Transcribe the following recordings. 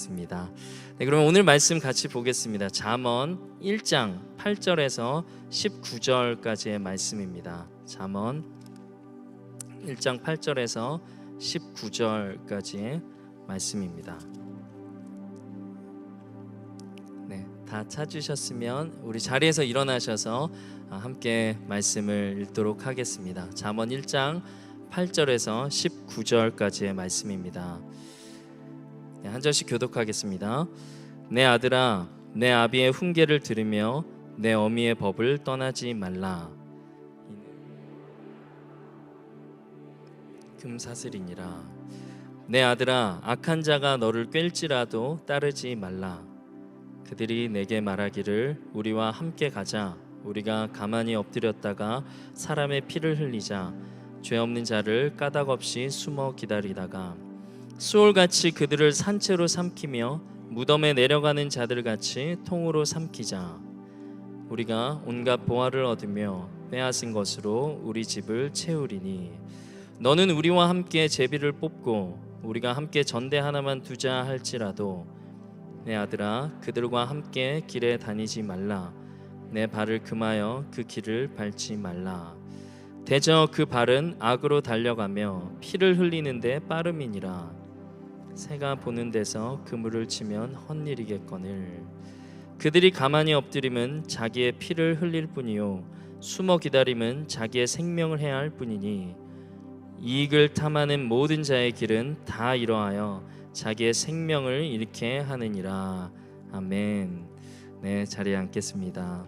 있습니다. 네, 그럼 오늘 말씀 같이 보겠습니다. 잠언 1장 8절에서 19절까지의 말씀입니다. 잠언 1장 8절에서 19절까지의 말씀입니다. 네, 다 찾으셨으면 우리 자리에서 일어나셔서 함께 말씀을 읽도록 하겠습니다. 잠언 1장 8절에서 19절까지의 말씀입니다. 네, 한 절씩 교독하겠습니다. 내 아들아, 내 아비의 훈계를 들으며 내 어미의 법을 떠나지 말라. 금사슬이니라. 내 아들아, 악한 자가 너를 꿰일지라도 따르지 말라. 그들이 내게 말하기를 우리와 함께 가자. 우리가 가만히 엎드렸다가 사람의 피를 흘리자. 죄 없는 자를 까닭 없이 숨어 기다리다가 수올같이 그들을 산채로 삼키며 무덤에 내려가는 자들같이 통으로 삼키자. 우리가 온갖 보화를 얻으며 빼앗은 것으로 우리 집을 채우리니 너는 우리와 함께 제비를 뽑고 우리가 함께 전대 하나만 두자 할지라도 내 아들아, 그들과 함께 길에 다니지 말라. 내 발을 금하여 그 길을 밟지 말라. 대저 그 발은 악으로 달려가며 피를 흘리는데 빠름이니라. 새가 보는 데서 그물을 치면 헛일이겠거늘. 그들이 가만히 엎드림은 자기의 피를 흘릴 뿐이요 숨어 기다림은 자기의 생명을 해할 뿐이니 이익을 탐하는 모든 자의 길은 다 이러하여 자기의 생명을 잃게 하느니라. 아멘. 네, 자리에 앉겠습니다.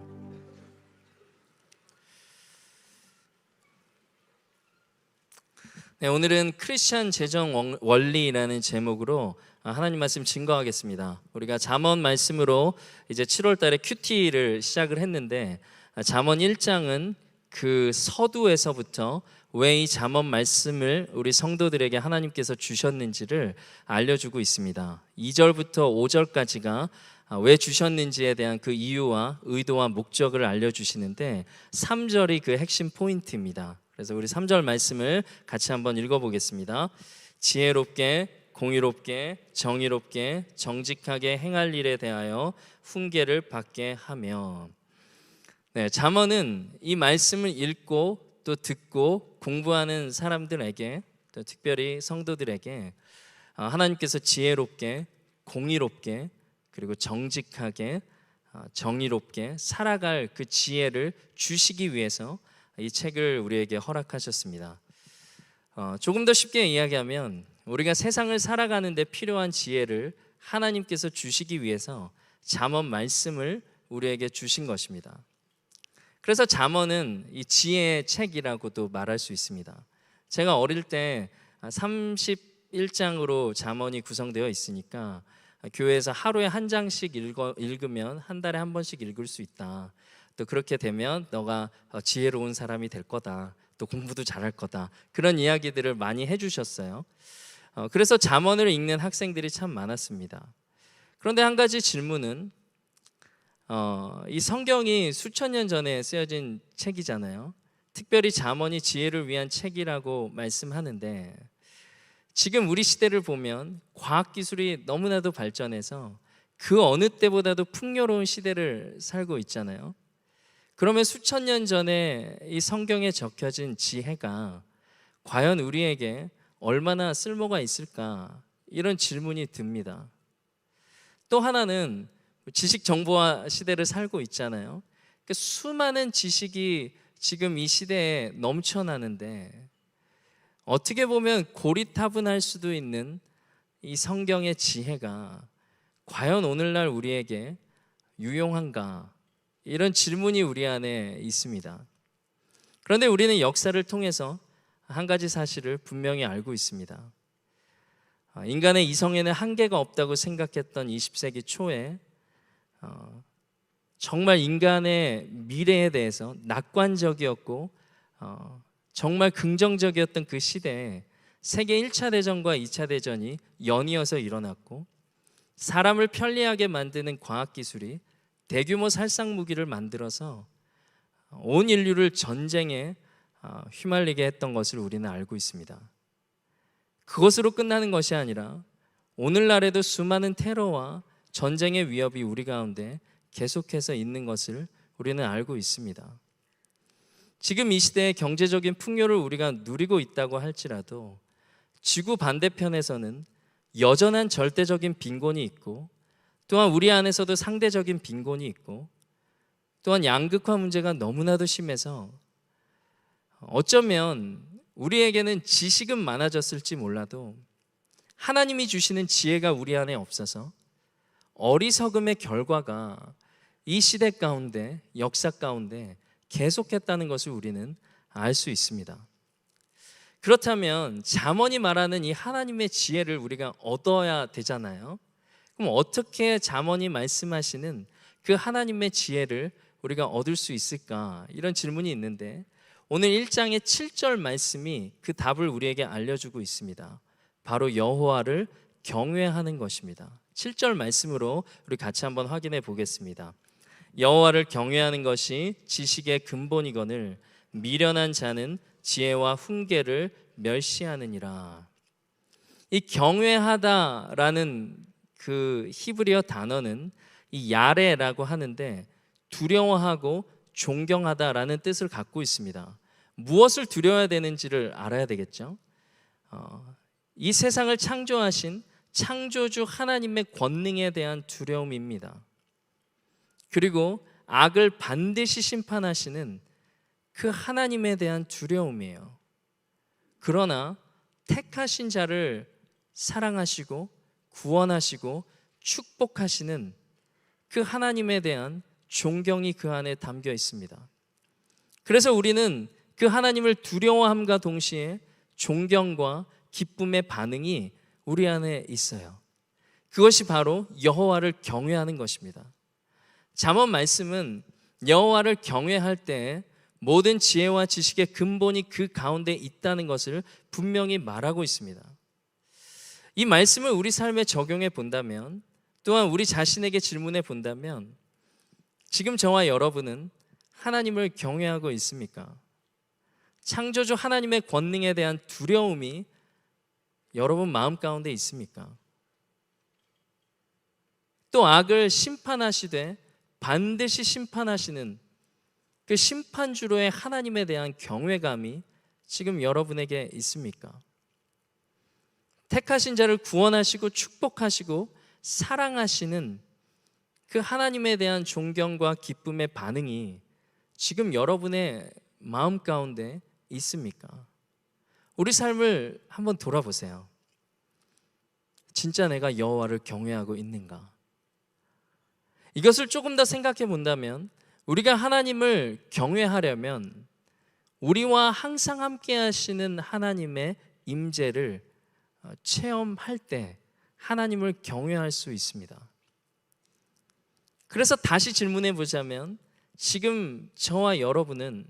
네, 오늘은 크리스천 재정 원리라는 제목으로 하나님 말씀 증거하겠습니다. 우리가 잠언 말씀으로 이제 7월 달에 큐티를 시작을 했는데 잠언 1장은 그 서두에서부터 왜 이 잠언 말씀을 우리 성도들에게 하나님께서 주셨는지를 알려주고 있습니다. 2절부터 5절까지가 왜 주셨는지에 대한 그 이유와 의도와 목적을 알려주시는데 3절이 그 핵심 포인트입니다. 그래서 우리 3절 말씀을 같이 한번 읽어보겠습니다. 지혜롭게, 공의롭게, 정의롭게, 정직하게 행할 일에 대하여 훈계를 받게 하며. 네, 잠언은 이 말씀을 읽고 또 듣고 공부하는 사람들에게, 또 특별히 성도들에게 하나님께서 지혜롭게, 공의롭게, 그리고 정직하게, 정의롭게 살아갈 그 지혜를 주시기 위해서 이 책을 우리에게 허락하셨습니다. 조금 더 쉽게 이야기하면 우리가 세상을 살아가는 데 필요한 지혜를 하나님께서 주시기 위해서 잠언 말씀을 우리에게 주신 것입니다. 그래서 잠언은 이 지혜의 책이라고도 말할 수 있습니다. 제가 어릴 때 31장으로 잠언이 구성되어 있으니까 교회에서 하루에 한 장씩 읽으면 한 달에 한 번씩 읽을 수 있다. 또 그렇게 되면 너가 지혜로운 사람이 될 거다. 또 공부도 잘할 거다. 그런 이야기들을 많이 해주셨어요. 그래서 잠언을 읽는 학생들이 참 많았습니다. 그런데 한 가지 질문은 이 성경이 수천 년 전에 쓰여진 책이잖아요. 특별히 잠언이 지혜를 위한 책이라고 말씀하는데 지금 우리 시대를 보면 과학기술이 너무나도 발전해서 그 어느 때보다도 풍요로운 시대를 살고 있잖아요. 그러면 수천 년 전에 이 성경에 적혀진 지혜가 과연 우리에게 얼마나 쓸모가 있을까? 이런 질문이 듭니다. 또 하나는 지식 정보화 시대를 살고 있잖아요. 그러니까 수많은 지식이 지금 이 시대에 넘쳐나는데 어떻게 보면 고리타분할 수도 있는 이 성경의 지혜가 과연 오늘날 우리에게 유용한가? 이런 질문이 우리 안에 있습니다. 그런데 우리는 역사를 통해서 한 가지 사실을 분명히 알고 있습니다. 인간의 이성에는 한계가 없다고 생각했던 20세기 초에 정말 인간의 미래에 대해서 낙관적이었고 정말 긍정적이었던 그 시대에 세계 1차 대전과 2차 대전이 연이어서 일어났고 사람을 편리하게 만드는 과학기술이 대규모 살상 무기를 만들어서 온 인류를 전쟁에 휘말리게 했던 것을 우리는 알고 있습니다. 그것으로 끝나는 것이 아니라 오늘날에도 수많은 테러와 전쟁의 위협이 우리 가운데 계속해서 있는 것을 우리는 알고 있습니다. 지금 이 시대의 경제적인 풍요를 우리가 누리고 있다고 할지라도 지구 반대편에서는 여전한 절대적인 빈곤이 있고, 또한 우리 안에서도 상대적인 빈곤이 있고, 또한 양극화 문제가 너무나도 심해서 어쩌면 우리에게는 지식은 많아졌을지 몰라도 하나님이 주시는 지혜가 우리 안에 없어서 어리석음의 결과가 이 시대 가운데, 역사 가운데 계속했다는 것을 우리는 알 수 있습니다. 그렇다면 잠언이 말하는 이 하나님의 지혜를 우리가 얻어야 되잖아요. 그럼 어떻게 잠언이 말씀하시는 그 하나님의 지혜를 우리가 얻을 수 있을까? 이런 질문이 있는데, 오늘 1장의 7절 말씀이 그 답을 우리에게 알려주고 있습니다. 바로 여호와를 경외하는 것입니다. 7절 말씀으로 우리 같이 한번 확인해 보겠습니다. 여호와를 경외하는 것이 지식의 근본이거늘 미련한 자는 지혜와 훈계를 멸시하느니라. 이 경외하다라는 그 히브리어 단어는 이 야레라고 하는데 두려워하고 존경하다라는 뜻을 갖고 있습니다. 무엇을 두려워야 되는지를 알아야 되겠죠. 이 세상을 창조하신 창조주 하나님의 권능에 대한 두려움입니다. 그리고 악을 반드시 심판하시는 그 하나님에 대한 두려움이에요. 그러나 택하신 자를 사랑하시고 구원하시고 축복하시는 그 하나님에 대한 존경이 그 안에 담겨 있습니다. 그래서 우리는 그 하나님을 두려워함과 동시에 존경과 기쁨의 반응이 우리 안에 있어요. 그것이 바로 여호와를 경외하는 것입니다. 잠언 말씀은 여호와를 경외할 때 모든 지혜와 지식의 근본이 그 가운데 있다는 것을 분명히 말하고 있습니다. 이 말씀을 우리 삶에 적용해 본다면, 또한 우리 자신에게 질문해 본다면, 지금 저와 여러분은 하나님을 경외하고 있습니까? 창조주 하나님의 권능에 대한 두려움이 여러분 마음 가운데 있습니까? 또 악을 심판하시되 반드시 심판하시는 그 심판주로의 하나님에 대한 경외감이 지금 여러분에게 있습니까? 택하신 자를 구원하시고 축복하시고 사랑하시는 그 하나님에 대한 존경과 기쁨의 반응이 지금 여러분의 마음 가운데 있습니까? 우리 삶을 한번 돌아보세요. 진짜 내가 여호와를 경외하고 있는가? 이것을 조금 더 생각해 본다면, 우리가 하나님을 경외하려면 우리와 항상 함께 하시는 하나님의 임재를 체험할 때 하나님을 경외할 수 있습니다. 그래서 다시 질문해 보자면, 지금 저와 여러분은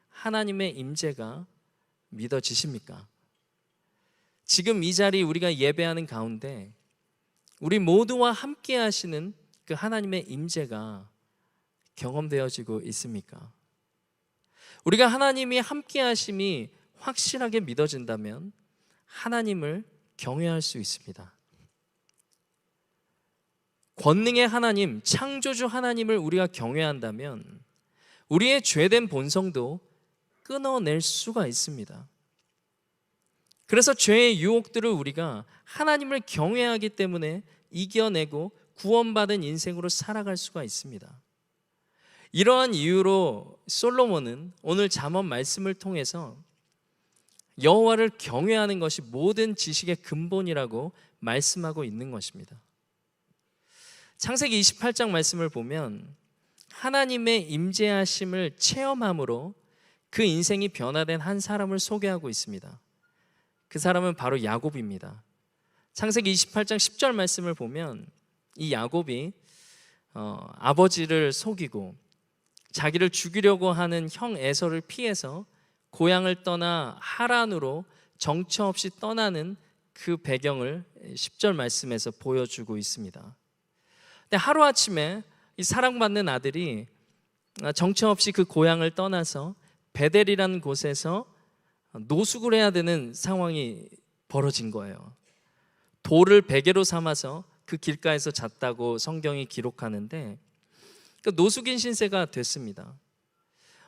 하나님의 임재가 믿어지십니까? 지금 이 자리 우리가 예배하는 가운데 우리 모두와 함께 하시는 그 하나님의 임재가 경험되어지고 있습니까? 우리가 하나님이 함께 하심이 확실하게 믿어진다면 하나님을 경외할 수 있습니다. 권능의 하나님, 창조주 하나님을 우리가 경외한다면 우리의 죄된 본성도 끊어낼 수가 있습니다. 그래서 죄의 유혹들을 우리가 하나님을 경외하기 때문에 이겨내고 구원받은 인생으로 살아갈 수가 있습니다. 이러한 이유로 솔로몬은 오늘 잠언 말씀을 통해서 여호와를 경외하는 것이 모든 지식의 근본이라고 말씀하고 있는 것입니다. 창세기 28장 말씀을 보면 하나님의 임재하심을 체험함으로 그 인생이 변화된 한 사람을 소개하고 있습니다. 그 사람은 바로 야곱입니다. 창세기 28장 10절 말씀을 보면 이 야곱이 아버지를 속이고 자기를 죽이려고 하는 형 에서를 피해서 고향을 떠나 하란으로 정처 없이 떠나는 그 배경을 10절 말씀에서 보여주고 있습니다. 근데 하루아침에 이 사랑받는 아들이 정처 없이 그 고향을 떠나서 베델이라는 곳에서 노숙을 해야 되는 상황이 벌어진 거예요. 돌을 베개로 삼아서 그 길가에서 잤다고 성경이 기록하는데 노숙인 신세가 됐습니다.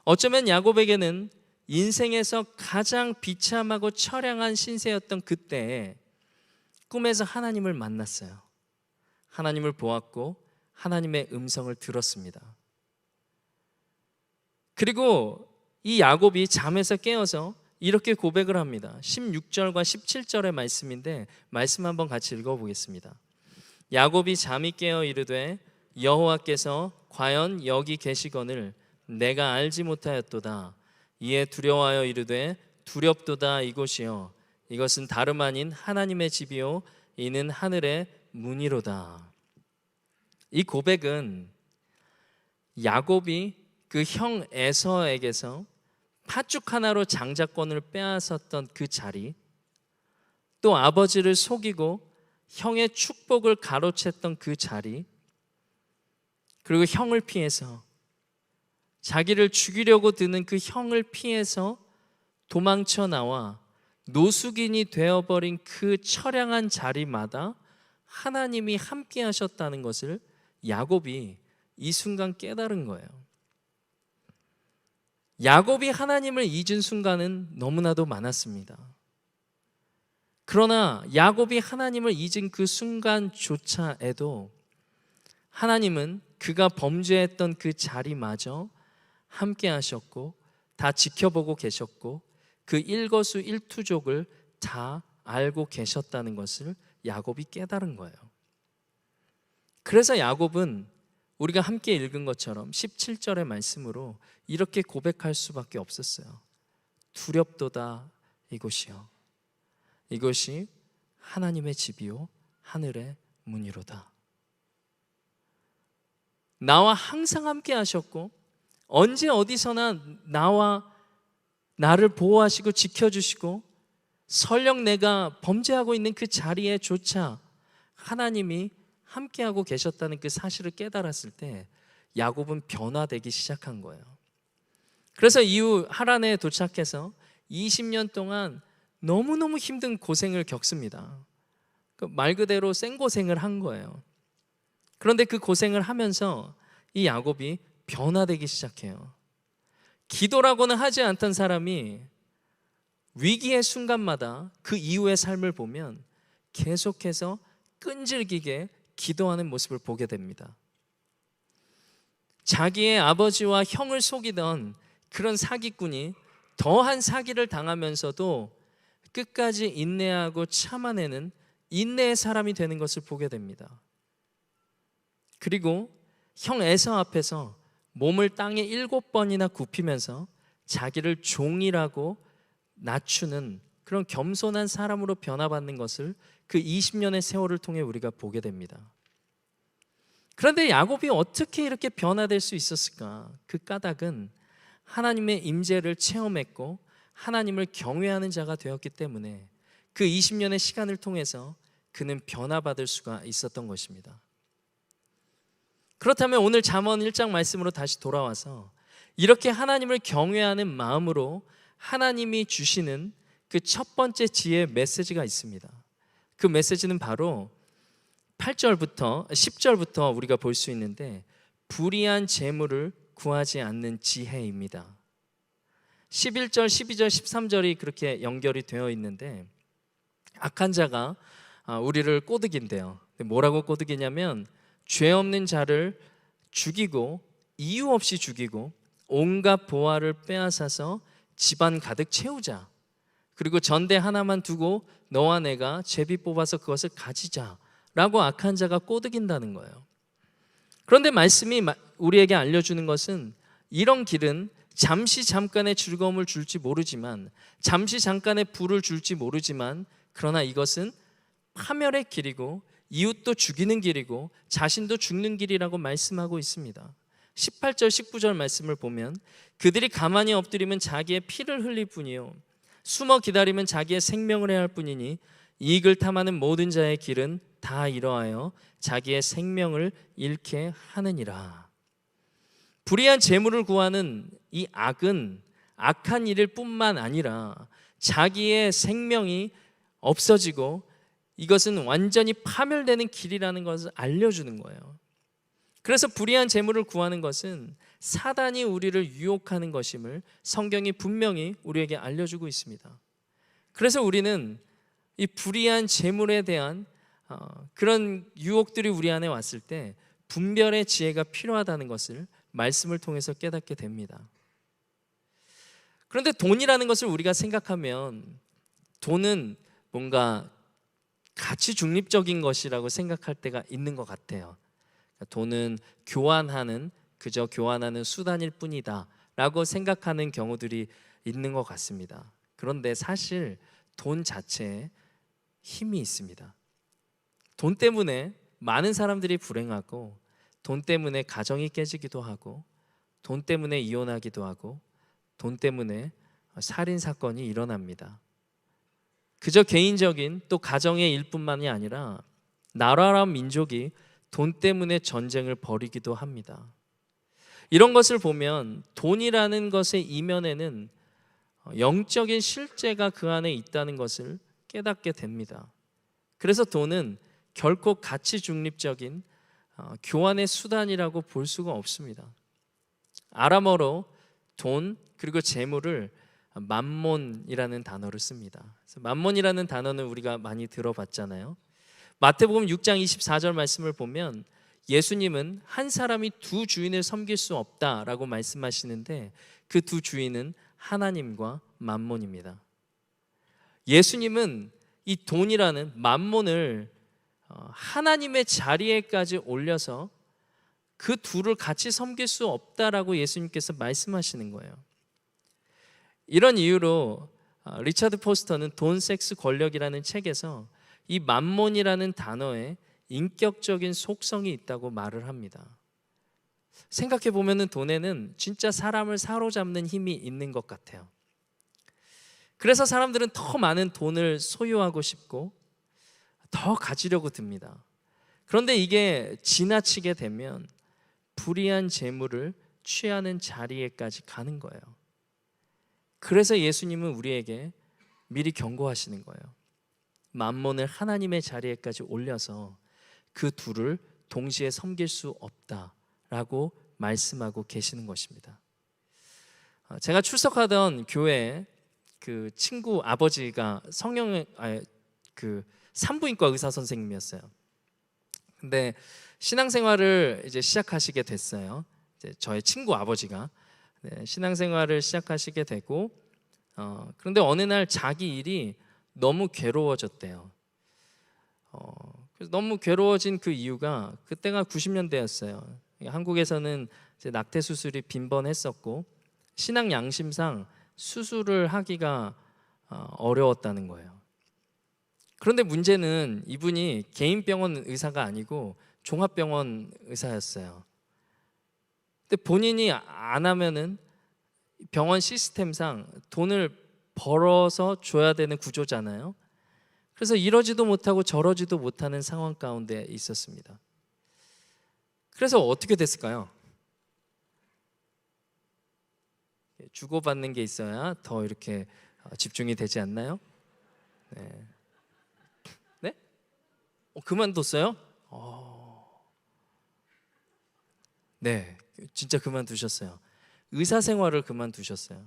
어쩌면 야곱에게는 인생에서 가장 비참하고 처량한 신세였던 그때에 꿈에서 하나님을 만났어요. 하나님을 보았고 하나님의 음성을 들었습니다. 그리고 이 야곱이 잠에서 깨어서 이렇게 고백을 합니다. 16절과 17절의 말씀인데 말씀 한번 같이 읽어보겠습니다. 야곱이 잠이 깨어 이르되 여호와께서 과연 여기 계시거늘 내가 알지 못하였도다. 이에 두려워하여 이르되 두렵도다 이곳이요 이것은 다름 아닌 하나님의 집이요 이는 하늘의 문이로다. 이 고백은 야곱이 그 형 에서에게서 팥죽 하나로 장자권을 빼앗았던 그 자리, 또 아버지를 속이고 형의 축복을 가로챘던 그 자리, 그리고 형을 피해서 자기를 죽이려고 드는 그 형을 피해서 도망쳐 나와 노숙인이 되어버린 그 처량한 자리마다 하나님이 함께 하셨다는 것을 야곱이 이 순간 깨달은 거예요. 야곱이 하나님을 잊은 순간은 너무나도 많았습니다. 그러나 야곱이 하나님을 잊은 그 순간조차에도 하나님은 그가 범죄했던 그 자리마저 함께 하셨고 다 지켜보고 계셨고 그 일거수일투족을 다 알고 계셨다는 것을 야곱이 깨달은 거예요. 그래서 야곱은 우리가 함께 읽은 것처럼 17절의 말씀으로 이렇게 고백할 수밖에 없었어요. 두렵도다 이곳이요 이곳이 하나님의 집이요 하늘의 문이로다. 나와 항상 함께 하셨고 언제 어디서나 나를 보호하시고 지켜주시고 설령 내가 범죄하고 있는 그 자리에조차 하나님이 함께하고 계셨다는 그 사실을 깨달았을 때 야곱은 변화되기 시작한 거예요. 그래서 이후 하란에 도착해서 20년 동안 너무너무 힘든 고생을 겪습니다. 말 그대로 생고생을 한 거예요. 그런데 그 고생을 하면서 이 야곱이 변화되기 시작해요. 기도라고는 하지 않던 사람이 위기의 순간마다 그 이후의 삶을 보면 계속해서 끈질기게 기도하는 모습을 보게 됩니다. 자기의 아버지와 형을 속이던 그런 사기꾼이 더한 사기를 당하면서도 끝까지 인내하고 참아내는 인내의 사람이 되는 것을 보게 됩니다. 그리고 형 에서 앞에서 몸을 땅에 7번이나 굽히면서 자기를 종이라고 낮추는 그런 겸손한 사람으로 변화받는 것을 그 20년의 세월을 통해 우리가 보게 됩니다. 그런데 야곱이 어떻게 이렇게 변화될 수 있었을까? 그 까닭은 하나님의 임재를 체험했고 하나님을 경외하는 자가 되었기 때문에 그 20년의 시간을 통해서 그는 변화받을 수가 있었던 것입니다. 그렇다면 오늘 잠언 1장 말씀으로 다시 돌아와서 이렇게 하나님을 경외하는 마음으로 하나님이 주시는 그 첫 번째 지혜의 메시지가 있습니다. 그 메시지는 바로 8절부터 10절부터 우리가 볼 수 있는데 불의한 재물을 구하지 않는 지혜입니다. 11절, 12절, 13절이 그렇게 연결이 되어 있는데 악한 자가 우리를 꼬드긴대요. 뭐라고 꼬드기냐면 죄 없는 자를 죽이고 이유 없이 죽이고 온갖 보화를 빼앗아서 집안 가득 채우자. 그리고 전대 하나만 두고 너와 내가 제비 뽑아서 그것을 가지자라고 악한 자가 꼬드긴다는 거예요. 그런데 말씀이 우리에게 알려주는 것은 이런 길은 잠시 잠깐의 즐거움을 줄지 모르지만 잠시 잠깐의 부를 줄지 모르지만 그러나 이것은 파멸의 길이고 이웃도 죽이는 길이고 자신도 죽는 길이라고 말씀하고 있습니다. 18절 19절 말씀을 보면 그들이 가만히 엎드리면 자기의 피를 흘릴 뿐이요 숨어 기다리면 자기의 생명을 해할 뿐이니 이익을 탐하는 모든 자의 길은 다 이러하여 자기의 생명을 잃게 하느니라. 불의한 재물을 구하는 이 악은 악한 일일 뿐만 아니라 자기의 생명이 없어지고 이것은 완전히 파멸되는 길이라는 것을 알려주는 거예요. 그래서 불의한 재물을 구하는 것은 사단이 우리를 유혹하는 것임을 성경이 분명히 우리에게 알려주고 있습니다. 그래서 우리는 이 불의한 재물에 대한 그런 유혹들이 우리 안에 왔을 때 분별의 지혜가 필요하다는 것을 말씀을 통해서 깨닫게 됩니다. 그런데 돈이라는 것을 우리가 생각하면 돈은 뭔가 가치 중립적인 것이라고 생각할 때가 있는 것 같아요. 돈은 그저 교환하는 수단일 뿐이다 라고 생각하는 경우들이 있는 것 같습니다. 그런데 사실 돈 자체에 힘이 있습니다. 돈 때문에 많은 사람들이 불행하고, 돈 때문에 가정이 깨지기도 하고, 돈 때문에 이혼하기도 하고, 돈 때문에 살인 사건이 일어납니다. 그저 개인적인 또 가정의 일뿐만이 아니라 나라와 민족이 돈 때문에 전쟁을 벌이기도 합니다. 이런 것을 보면 돈이라는 것의 이면에는 영적인 실제가 그 안에 있다는 것을 깨닫게 됩니다. 그래서 돈은 결코 가치 중립적인 교환의 수단이라고 볼 수가 없습니다. 아람어로 돈 그리고 재물을 맘몬이라는 단어를 씁니다. 그래서 맘몬이라는 단어는 우리가 많이 들어봤잖아요. 마태복음 6장 24절 말씀을 보면 예수님은 한 사람이 두 주인을 섬길 수 없다라고 말씀하시는데 그 두 주인은 하나님과 맘몬입니다. 예수님은 이 돈이라는 맘몬을 하나님의 자리에까지 올려서 그 둘을 같이 섬길 수 없다라고 예수님께서 말씀하시는 거예요. 이런 이유로 리차드 포스터는 돈, 섹스, 권력이라는 책에서 이 맘몬이라는 단어에 인격적인 속성이 있다고 말을 합니다. 생각해 보면 돈에는 진짜 사람을 사로잡는 힘이 있는 것 같아요. 그래서 사람들은 더 많은 돈을 소유하고 싶고 더 가지려고 듭니다. 그런데 이게 지나치게 되면 불의한 재물을 취하는 자리에까지 가는 거예요. 그래서 예수님은 우리에게 미리 경고하시는 거예요. 맘몬을 하나님의 자리에까지 올려서 그 둘을 동시에 섬길 수 없다라고 말씀하고 계시는 것입니다. 제가 출석하던 교회에 그 친구 아버지가 산부인과 의사 선생님이었어요. 근데 신앙생활을 이제 시작하시게 됐어요. 이제 저의 친구 아버지가 신앙생활을 시작하시게 되고, 그런데 어느 날 자기 일이 너무 괴로워졌대요. 그래서 너무 괴로워진 그 이유가 그때가 90년대였어요. 한국에서는 이제 낙태 수술이 빈번했었고 신앙 양심상 수술을 하기가 어려웠다는 거예요. 그런데 문제는 이분이 개인 병원 의사가 아니고 종합병원 의사였어요. 근데 본인이 안 하면은 병원 시스템상 돈을 벌어서 줘야 되는 구조잖아요. 그래서 이러지도 못하고 저러지도 못하는 상황 가운데 있었습니다. 그래서 어떻게 됐을까요? 주고받는 게 있어야 더 이렇게 집중이 되지 않나요? 네. 네? 그만뒀어요? 네, 진짜 그만두셨어요. 의사 생활을 그만두셨어요.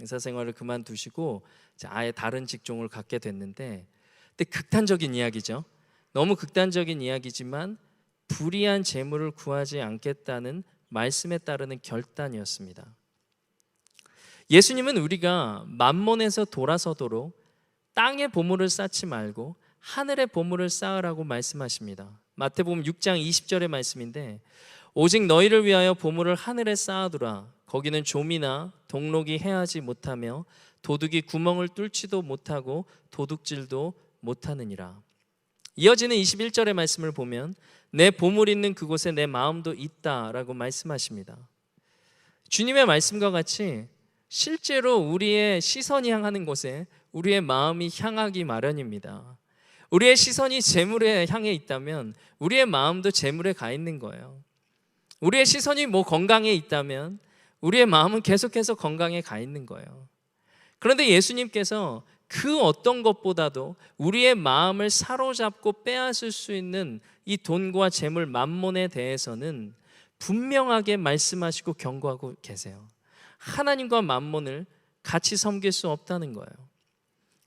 의사 생활을 그만두시고 아예 다른 직종을 갖게 됐는데, 근데 극단적인 이야기죠. 너무 극단적인 이야기지만 불의한 재물을 구하지 않겠다는 말씀에 따르는 결단이었습니다. 예수님은 우리가 만몬에서 돌아서도록 땅의 보물을 쌓지 말고 하늘의 보물을 쌓으라고 말씀하십니다. 마태복음 6장 20절의 말씀인데, 오직 너희를 위하여 보물을 하늘에 쌓아두라. 거기는 좀이나 동록이 해하지 못하며 도둑이 구멍을 뚫지도 못하고 도둑질도 못하느니라. 이어지는 21절의 말씀을 보면 내 보물 있는 그곳에 내 마음도 있다라고 말씀하십니다. 주님의 말씀과 같이 실제로 우리의 시선이 향하는 곳에 우리의 마음이 향하기 마련입니다. 우리의 시선이 재물에 향해 있다면 우리의 마음도 재물에 가 있는 거예요. 우리의 시선이 건강에 있다면 우리의 마음은 계속해서 건강에 가 있는 거예요. 그런데 예수님께서 그 어떤 것보다도 우리의 마음을 사로잡고 빼앗을 수 있는 이 돈과 재물 만몬에 대해서는 분명하게 말씀하시고 경고하고 계세요. 하나님과 만몬을 같이 섬길 수 없다는 거예요.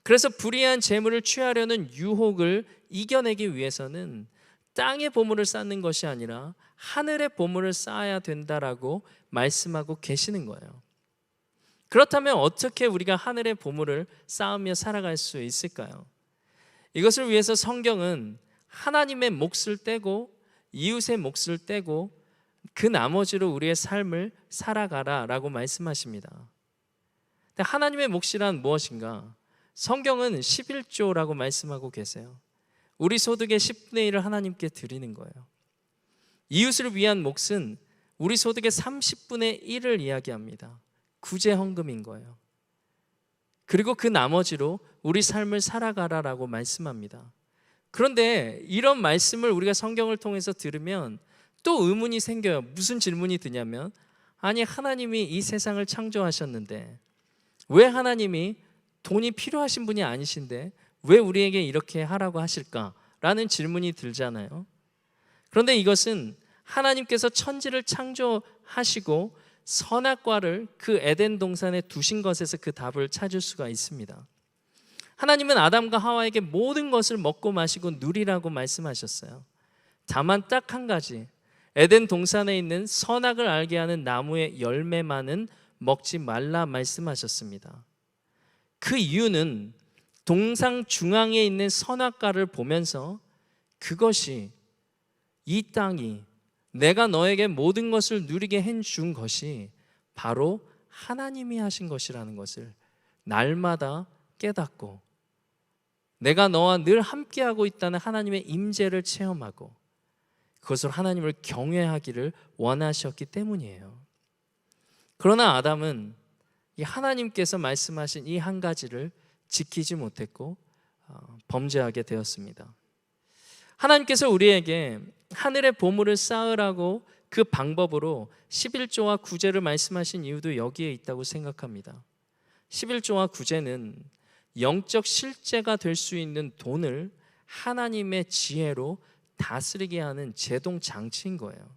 그래서 불의한 재물을 취하려는 유혹을 이겨내기 위해서는 땅의 보물을 쌓는 것이 아니라 하늘의 보물을 쌓아야 된다라고 말씀하고 계시는 거예요. 그렇다면 어떻게 우리가 하늘의 보물을 쌓으며 살아갈 수 있을까요? 이것을 위해서 성경은 하나님의 몫을 떼고 이웃의 몫을 떼고 그 나머지로 우리의 삶을 살아가라라고 말씀하십니다. 근데 하나님의 몫이란 무엇인가? 성경은 11조라고 말씀하고 계세요. 우리 소득의 10분의 1을 하나님께 드리는 거예요. 이웃을 위한 몫은 우리 소득의 30분의 1을 이야기합니다. 구제 헌금인 거예요. 그리고 그 나머지로 우리 삶을 살아가라라고 말씀합니다. 그런데 이런 말씀을 우리가 성경을 통해서 들으면 또 의문이 생겨요. 무슨 질문이 드냐면, 아니 하나님이 이 세상을 창조하셨는데 왜 하나님이 돈이 필요하신 분이 아니신데 왜 우리에게 이렇게 하라고 하실까라는 질문이 들잖아요. 그런데 이것은 하나님께서 천지를 창조하시고 선악과를 그 에덴 동산에 두신 것에서 그 답을 찾을 수가 있습니다. 하나님은 아담과 하와에게 모든 것을 먹고 마시고 누리라고 말씀하셨어요. 다만 딱 한 가지, 에덴 동산에 있는 선악을 알게 하는 나무의 열매만은 먹지 말라 말씀하셨습니다. 그 이유는 동상 중앙에 있는 선악과를 보면서 그것이, 이 땅이 내가 너에게 모든 것을 누리게 해준 것이 바로 하나님이 하신 것이라는 것을 날마다 깨닫고, 내가 너와 늘 함께하고 있다는 하나님의 임재를 체험하고 그것을 하나님을 경외하기를 원하셨기 때문이에요. 그러나 아담은 이 하나님께서 말씀하신 이 한 가지를 지키지 못했고 범죄하게 되었습니다. 하나님께서 우리에게 하늘의 보물을 쌓으라고 그 방법으로 11조와 구제를 말씀하신 이유도 여기에 있다고 생각합니다. 11조와 구제는 영적 실제가 될 수 있는 돈을 하나님의 지혜로 다스리게 하는 제동 장치인 거예요.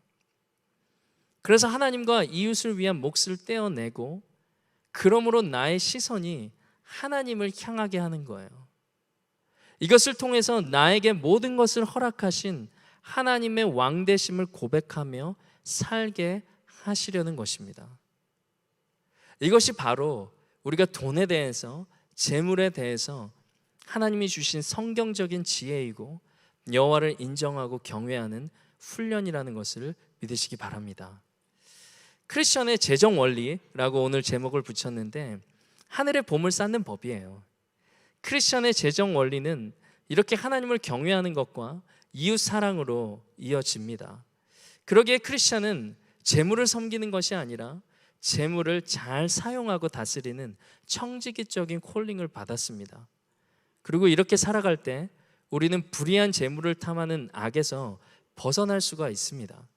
그래서 하나님과 이웃을 위한 몫을 떼어내고 그러므로 나의 시선이 하나님을 향하게 하는 거예요. 이것을 통해서 나에게 모든 것을 허락하신 하나님의 왕되심을 고백하며 살게 하시려는 것입니다. 이것이 바로 우리가 돈에 대해서, 재물에 대해서 하나님이 주신 성경적인 지혜이고 여호와를 인정하고 경외하는 훈련이라는 것을 믿으시기 바랍니다. 크리스천의 재정 원리라고 오늘 제목을 붙였는데 하늘의 보물 쌓는 법이에요. 크리스천의 재정 원리는 이렇게 하나님을 경외하는 것과 이웃 사랑으로 이어집니다. 그러기에 크리스천은 재물을 섬기는 것이 아니라 재물을 잘 사용하고 다스리는 청지기적인 콜링을 받았습니다. 그리고 이렇게 살아갈 때 우리는 불의한 재물을 탐하는 악에서 벗어날 수가 있습니다.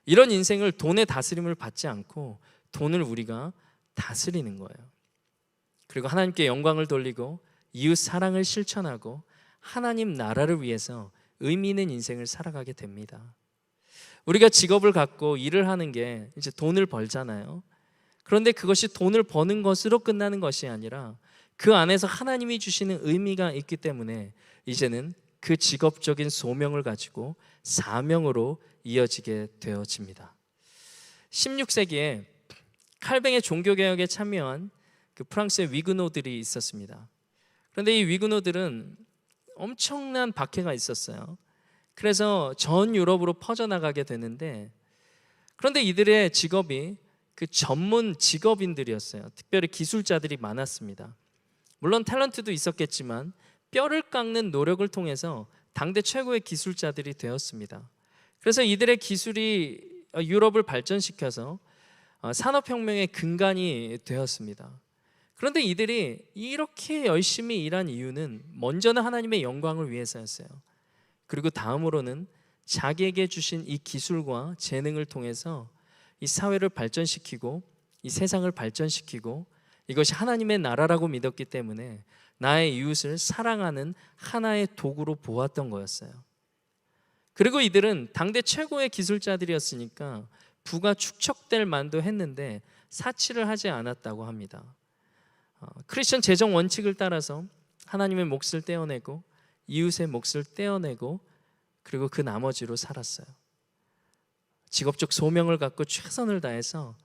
이런 인생을 돈의 다스림을 받지 않고 돈을 우리가 다스리는 거예요. 그리고 하나님께 영광을 돌리고 이웃 사랑을 실천하고 하나님 나라를 위해서 의미 있는 인생을 살아가게 됩니다. 우리가 직업을 갖고 일을 하는 게 이제 돈을 벌잖아요. 그런데 그것이 돈을 버는 것으로 끝나는 것이 아니라 그 안에서 하나님이 주시는 의미가 있기 때문에 이제는 그 직업적인 소명을 가지고 사명으로 이어지게 되어집니다. 16세기에 칼뱅의 종교개혁에 참여한 그 프랑스의 위그노들이 있었습니다. 그런데 이 위그노들은 엄청난 박해가 있었어요. 그래서 전 유럽으로 퍼져나가게 되는데, 그런데 이들의 직업이 그 전문 직업인들이었어요. 특별히 기술자들이 많았습니다. 물론 탤런트도 있었겠지만 뼈를 깎는 노력을 통해서 당대 최고의 기술자들이 되었습니다. 그래서 이들의 기술이 유럽을 발전시켜서 산업혁명의 근간이 되었습니다. 그런데 이들이 이렇게 열심히 일한 이유는 먼저는 하나님의 영광을 위해서였어요. 그리고 다음으로는 자기에게 주신 이 기술과 재능을 통해서 이 사회를 발전시키고 이 세상을 발전시키고 이것이 하나님의 나라라고 믿었기 때문에 나의 이웃을 사랑하는 하나의 도구로 보았던 거였어요. 그리고 이들은 당대 최고의 기술자들이었으니까 부가 축적될 만도 했는데 사치를 하지 않았다고 합니다. 크리스천 재정 원칙을 따라서 하나님의 몫을 떼어내고 이웃의 몫을 떼어내고 그리고 그 나머지로 살았어요. 직업적 소명을 갖고 최선을 다해서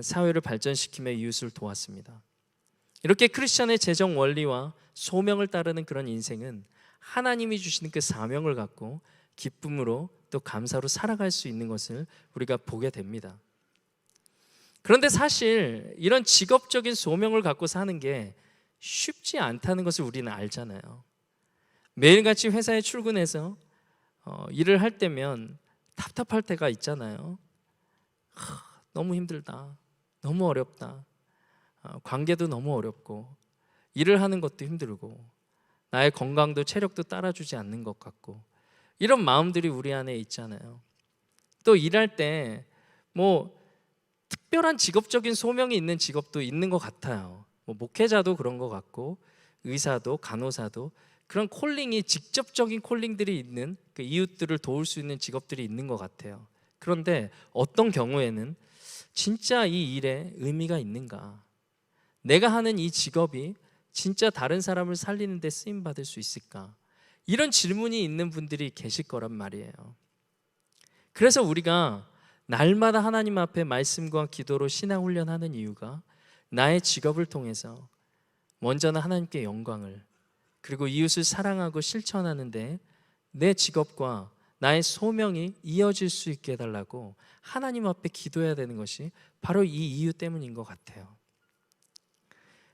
사회를 발전시키며 이웃을 도왔습니다. 이렇게 크리스천의 재정 원리와 소명을 따르는 그런 인생은 하나님이 주시는 그 사명을 갖고 기쁨으로 또 감사로 살아갈 수 있는 것을 우리가 보게 됩니다. 그런데 사실 이런 직업적인 소명을 갖고 사는 게 쉽지 않다는 것을 우리는 알잖아요. 매일같이 회사에 출근해서 일을 할 때면 답답할 때가 있잖아요. 너무 힘들다, 너무 어렵다, 관계도 너무 어렵고 일을 하는 것도 힘들고 나의 건강도 체력도 따라주지 않는 것 같고 이런 마음들이 우리 안에 있잖아요. 또 일할 때 뭐 특별한 직업적인 소명이 있는 직업도 있는 것 같아요. 뭐 목회자도 그런 것 같고 의사도 간호사도 그런 콜링이 직접적인 콜링들이 있는 그 이웃들을 도울 수 있는 직업들이 있는 것 같아요. 그런데 어떤 경우에는 진짜 이 일에 의미가 있는가? 내가 하는 이 직업이 진짜 다른 사람을 살리는 데 쓰임 받을 수 있을까? 이런 질문이 있는 분들이 계실 거란 말이에요. 그래서 우리가 날마다 하나님 앞에 말씀과 기도로 신앙 훈련하는 이유가 나의 직업을 통해서 먼저는 하나님께 영광을 그리고 이웃을 사랑하고 실천하는데 내 직업과 나의 소명이 이어질 수 있게 해달라고 하나님 앞에 기도해야 되는 것이 바로 이 이유 때문인 것 같아요.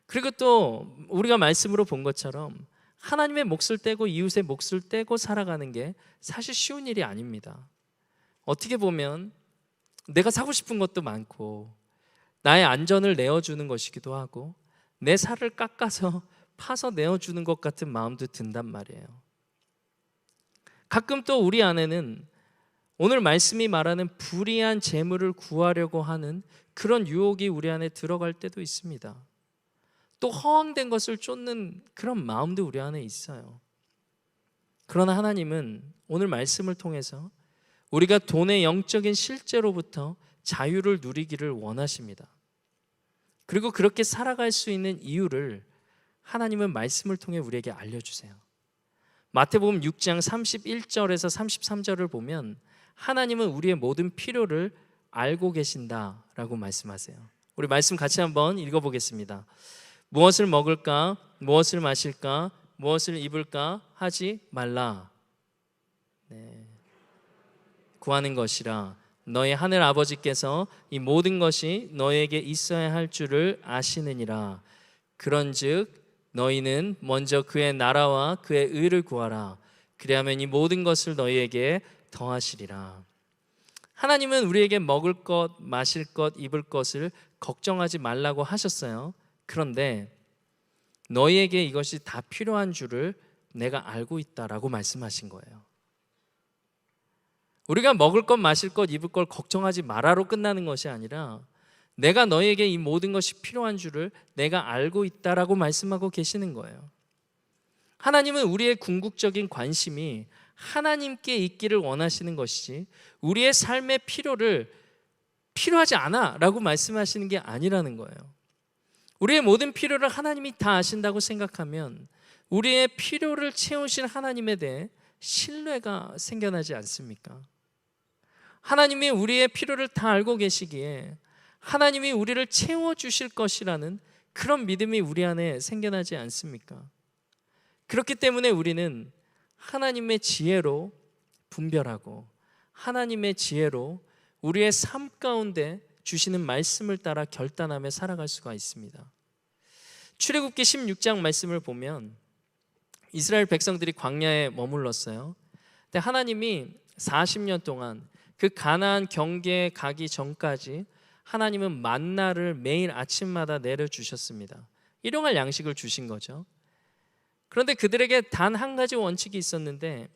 그리고 또 우리가 말씀으로 본 것처럼 하나님의 몫을 떼고 이웃의 몫을 떼고 살아가는 게 사실 쉬운 일이 아닙니다. 어떻게 보면 내가 사고 싶은 것도 많고 나의 안전을 내어주는 것이기도 하고 내 살을 깎아서 파서 내어주는 것 같은 마음도 든단 말이에요. 가끔 또 우리 안에는 오늘 말씀이 말하는 불의한 재물을 구하려고 하는 그런 유혹이 우리 안에 들어갈 때도 있습니다. 또 허황된 것을 쫓는 그런 마음도 우리 안에 있어요. 그러나 하나님은 오늘 말씀을 통해서 우리가 돈의 영적인 실제로부터 자유를 누리기를 원하십니다. 그리고 그렇게 살아갈 수 있는 이유를 하나님은 말씀을 통해 우리에게 알려주세요. 마태복음 6장 31절에서 33절을 보면 하나님은 우리의 모든 필요를 알고 계신다라고 말씀하세요. 우리 말씀 같이 한번 읽어보겠습니다. 무엇을 먹을까, 무엇을 마실까, 무엇을 입을까 하지 말라. 구하는 것이라 너희 하늘 아버지께서 이 모든 것이 너희에게 있어야 할 줄을 아시느니라. 그런즉 너희는 먼저 그의 나라와 그의 의를 구하라. 그리하면 이 모든 것을 너희에게 더하시리라. 하나님은 우리에게 먹을 것, 마실 것, 입을 것을 걱정하지 말라고 하셨어요. 그런데 너희에게 이것이 다 필요한 줄을 내가 알고 있다라고 말씀하신 거예요. 우리가 먹을 것, 마실 것, 입을 걸 걱정하지 마라로 끝나는 것이 아니라 내가 너희에게 이 모든 것이 필요한 줄을 내가 알고 있다라고 말씀하고 계시는 거예요. 하나님은 우리의 궁극적인 관심이 하나님께 있기를 원하시는 것이지 우리의 삶의 필요를 필요하지 않아 라고 말씀하시는 게 아니라는 거예요. 우리의 모든 필요를 하나님이 다 아신다고 생각하면 우리의 필요를 채우신 하나님에 대해 신뢰가 생겨나지 않습니까? 하나님이 우리의 필요를 다 알고 계시기에 하나님이 우리를 채워주실 것이라는 그런 믿음이 우리 안에 생겨나지 않습니까? 그렇기 때문에 우리는 하나님의 지혜로 분별하고 하나님의 지혜로 우리의 삶 가운데 주시는 말씀을 따라 결단하며 살아갈 수가 있습니다. 출애굽기 16장 말씀을 보면 이스라엘 백성들이 광야에 머물렀어요. 근데 하나님이 40년 동안 그 가나안 경계에 가기 전까지 하나님은 만나를 매일 아침마다 내려주셨습니다. 일용할 양식을 주신 거죠. 그런데 그들에게 단 한 가지 원칙이 있었는데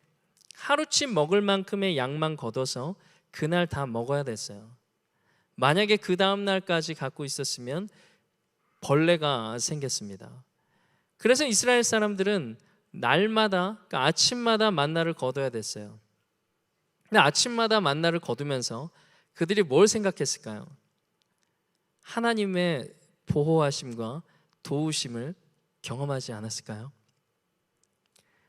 하루치 먹을 만큼의 양만 걷어서 그날 다 먹어야 됐어요. 만약에 그 다음 날까지 갖고 있었으면 벌레가 생겼습니다. 그래서 이스라엘 사람들은 날마다, 그러니까 아침마다 만나를 거둬야 됐어요. 근데 아침마다 만나를 거두면서 그들이 뭘 생각했을까요? 하나님의 보호하심과 도우심을 경험하지 않았을까요?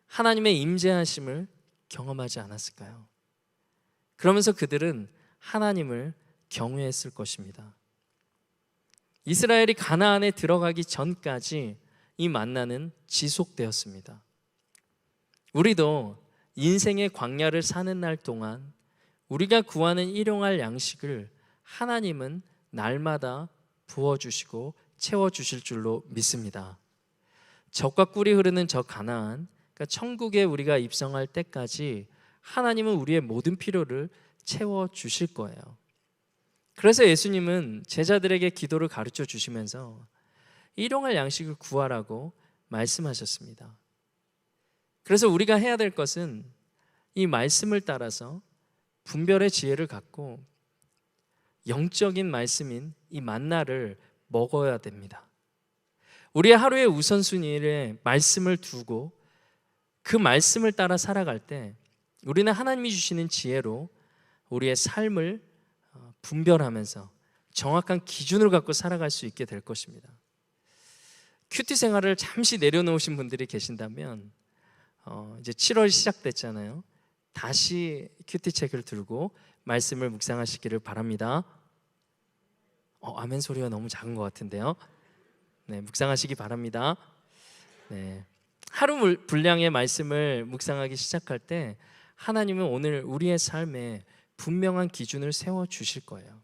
하나님의 임재하심을 경험하지 않았을까요? 그러면서 그들은 하나님을 경외했을 것입니다. 이스라엘이 가나안에 들어가기 전까지 이 만나는 지속되었습니다. 우리도 인생의 광야를 사는 날 동안 우리가 구하는 일용할 양식을 하나님은 날마다 부어주시고 채워주실 줄로 믿습니다. 젖과 꿀이 흐르는 저 가나안, 그러니까 천국에 우리가 입성할 때까지 하나님은 우리의 모든 필요를 채워주실 거예요. 그래서 예수님은 제자들에게 기도를 가르쳐 주시면서 일용할 양식을 구하라고 말씀하셨습니다. 그래서 우리가 해야 될 것은 이 말씀을 따라서 분별의 지혜를 갖고 영적인 말씀인 이 만나를 먹어야 됩니다. 우리의 하루의 우선순위에 말씀을 두고 그 말씀을 따라 살아갈 때 우리는 하나님이 주시는 지혜로 우리의 삶을 분별하면서 정확한 기준을 갖고 살아갈 수 있게 될 것입니다. 큐티 생활을 잠시 내려놓으신 분들이 계신다면 이제 7월 시작됐잖아요. 다시 큐티 책을 들고 말씀을 묵상하시기를 바랍니다. 아멘 소리가 너무 작은 것 같은데요. 네, 묵상하시기 바랍니다. 네, 하루 분량의 말씀을 묵상하기 시작할 때 하나님은 오늘 우리의 삶에 분명한 기준을 세워 주실 거예요.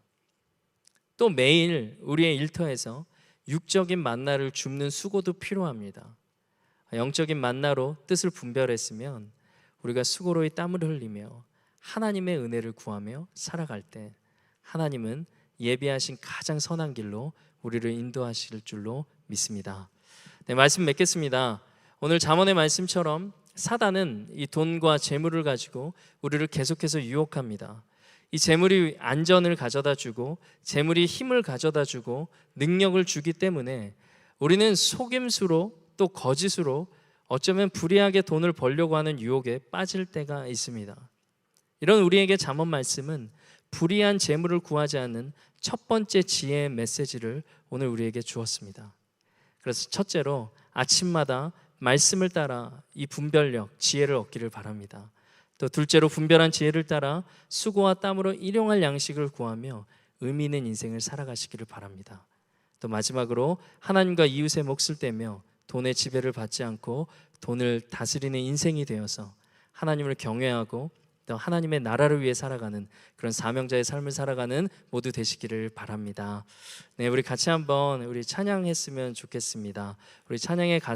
또 매일 우리의 일터에서 육적인 만나를 줍는 수고도 필요합니다. 영적인 만나로 뜻을 분별했으면 우리가 수고로이 땀을 흘리며 하나님의 은혜를 구하며 살아갈 때 하나님은 예비하신 가장 선한 길로 우리를 인도하실 줄로 믿습니다. 네, 말씀 맺겠습니다. 오늘 잠언의 말씀처럼 사단은 이 돈과 재물을 가지고 우리를 계속해서 유혹합니다. 이 재물이 안전을 가져다 주고 재물이 힘을 가져다 주고 능력을 주기 때문에 우리는 속임수로 또 거짓으로 어쩌면 불의하게 돈을 벌려고 하는 유혹에 빠질 때가 있습니다. 이런 우리에게 잠언 말씀은 불의한 재물을 구하지 않는 첫 번째 지혜의 메시지를 오늘 우리에게 주었습니다. 그래서 첫째로 아침마다 말씀을 따라 이 분별력, 지혜를 얻기를 바랍니다. 또 둘째로 분별한 지혜를 따라 수고와 땀으로 일용할 양식을 구하며 의미 있는 인생을 살아가시기를 바랍니다. 또 마지막으로 하나님과 이웃의 몫을 떼며 돈의 지배를 받지 않고 돈을 다스리는 인생이 되어서 하나님을 경외하고 또 하나님의 나라를 위해 살아가는 그런 사명자의 삶을 살아가는 모두 되시기를 바랍니다. 네, 우리 같이 한번 우리 찬양했으면 좋겠습니다. 우리 찬양의